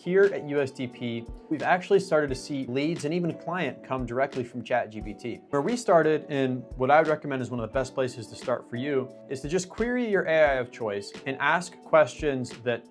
here at USDP, we've actually started to see leads and even a client come directly from ChatGPT. Where we started, and what I would recommend is one of the best places to start for you, is to just query your AI of choice and ask questions that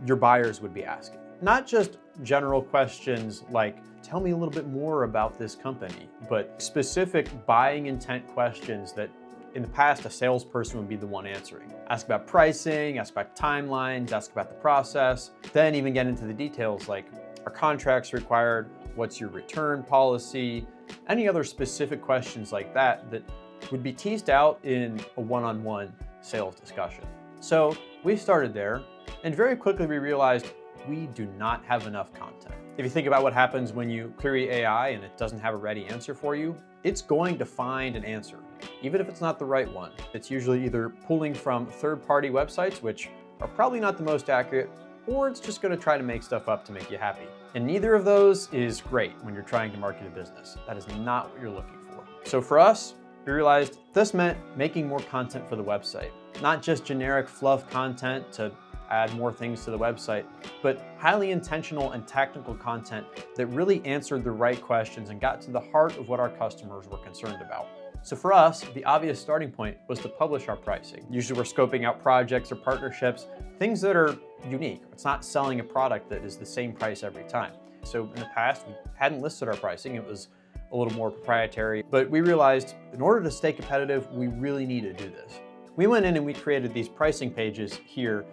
your buyers would be asking. Not just general questions like, tell me a little bit more about this company, but specific buying intent questions that in the past, a salesperson would be the one answering. Ask about pricing, ask about timelines, ask about the process, then even get into the details like, are contracts required? What's your return policy? Any other specific questions like that that would be teased out in a one-on-one sales discussion. So we started there, and very quickly we realized we do not have enough content. If you think about what happens when you query AI and it doesn't have a ready answer for you, it's going to find an answer, even if it's not the right one. It's usually either pulling from third-party websites, which are probably not the most accurate, or it's just gonna try to make stuff up to make you happy. And neither of those is great when you're trying to market a business. That is not what you're looking for. So for us, we realized this meant making more content for the website, not just generic fluff content to add more things to the website, but highly intentional and technical content that really answered the right questions and got to the heart of what our customers were concerned about. So for us, the obvious starting point was to publish our pricing. Usually we're scoping out projects or partnerships, things that are unique. It's not selling a product that is the same price every time. So in the past, we hadn't listed our pricing. It was a little more proprietary, but we realized in order to stay competitive, we really need to do this. We went in and we created these pricing pages here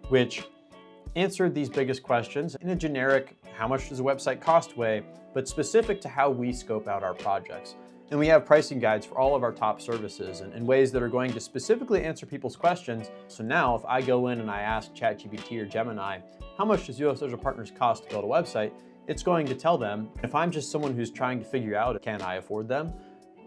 which answered these biggest questions in a generic, how much does a website cost way, but specific to how we scope out our projects. And we have pricing guides for all of our top services and ways that are going to specifically answer people's questions. So now if I go in and I ask ChatGPT or Gemini, how much does US Social Partners cost to build a website? It's going to tell them. If I'm just someone who's trying to figure out, can I afford them?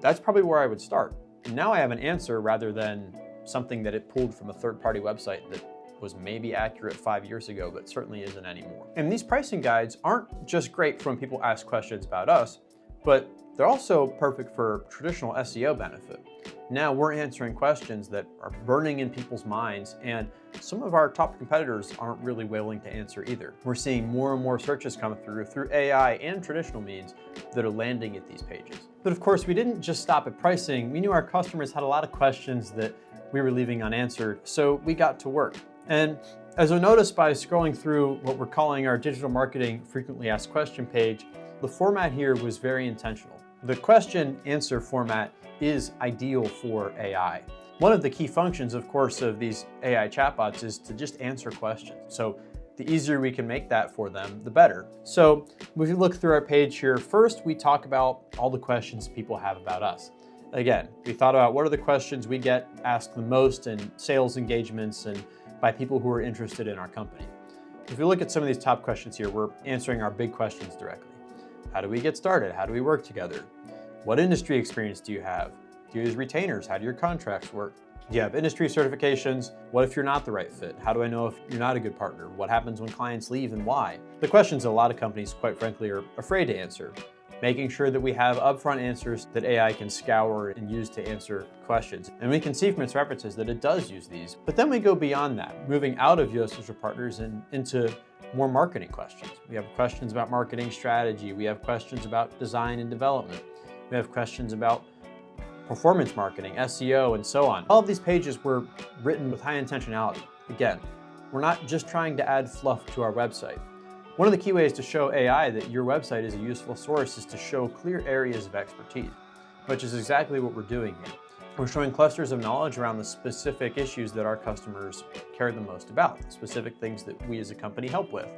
That's probably where I would start. And now I have an answer rather than something that it pulled from a third-party website that was maybe accurate 5 years ago, but certainly isn't anymore. And these pricing guides aren't just great for when people ask questions about us, but they're also perfect for traditional SEO benefit. Now we're answering questions that are burning in people's minds, and some of our top competitors aren't really willing to answer either. We're seeing more and more searches come through AI and traditional means that are landing at these pages. But of course, we didn't just stop at pricing. We knew our customers had a lot of questions that we were leaving unanswered, so we got to work. And as you'll notice by scrolling through what we're calling our digital marketing frequently asked question page, the format here was very intentional. The question answer format is ideal for AI. One of the key functions, of course, of these AI chatbots is to just answer questions. So the easier we can make that for them, the better. So if you look through our page here, first we talk about all the questions people have about us. Again, we thought about what are the questions we get asked the most in sales engagements and by people who are interested in our company. If you look at some of these top questions here, we're answering our big questions directly. How do we get started? How do we work together? What industry experience do you have? Do you use retainers? How do your contracts work? Do you have industry certifications? What if you're not the right fit? How do I know if you're not a good partner? What happens when clients leave and why? The questions a lot of companies, quite frankly, are afraid to answer. Making sure that we have upfront answers that AI can scour and use to answer questions. And we can see from its references that it does use these. But then we go beyond that, moving out of US Social Partners and into more marketing questions. We have questions about marketing strategy. We have questions about design and development. We have questions about performance marketing, SEO, and so on. All of these pages were written with high intentionality. Again, we're not just trying to add fluff to our website. One of the key ways to show AI that your website is a useful source is to show clear areas of expertise, which is exactly what we're doing here. We're showing clusters of knowledge around the specific issues that our customers care the most about, the specific things that we as a company help with.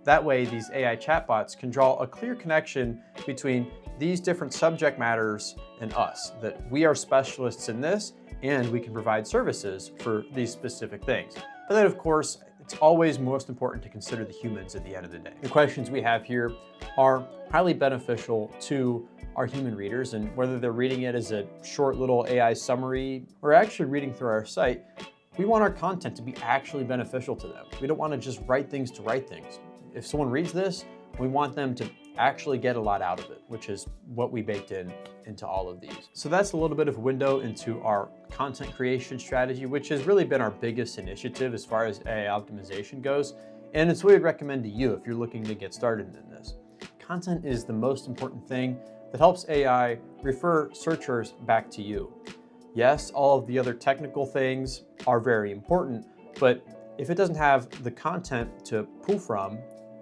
That way, these AI chatbots can draw a clear connection between these different subject matters and us, that we are specialists in this and we can provide services for these specific things. But then, of course, it's always most important to consider the humans at the end of the day. The questions we have here are highly beneficial to our human readers, and whether they're reading it as a short little AI summary or actually reading through our site, we want our content to be actually beneficial to them. We don't want to just write things to write things. If someone reads this, we want them to actually get a lot out of it, which is what we baked into all of these. So that's a little bit of a window into our content creation strategy, which has really been our biggest initiative as far as AI optimization goes. And it's what I'd recommend to you if you're looking to get started in this. Content is the most important thing that helps AI refer searchers back to you. Yes, all of the other technical things are very important, but if it doesn't have the content to pull from,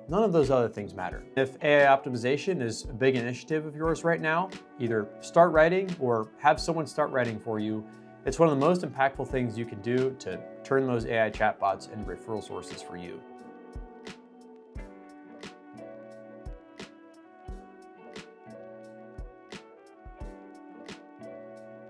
none of those other things matter. If AI optimization is a big initiative of yours right now, either start writing or have someone start writing for you. It's one of the most impactful things you can do to turn those AI chatbots into referral sources for you.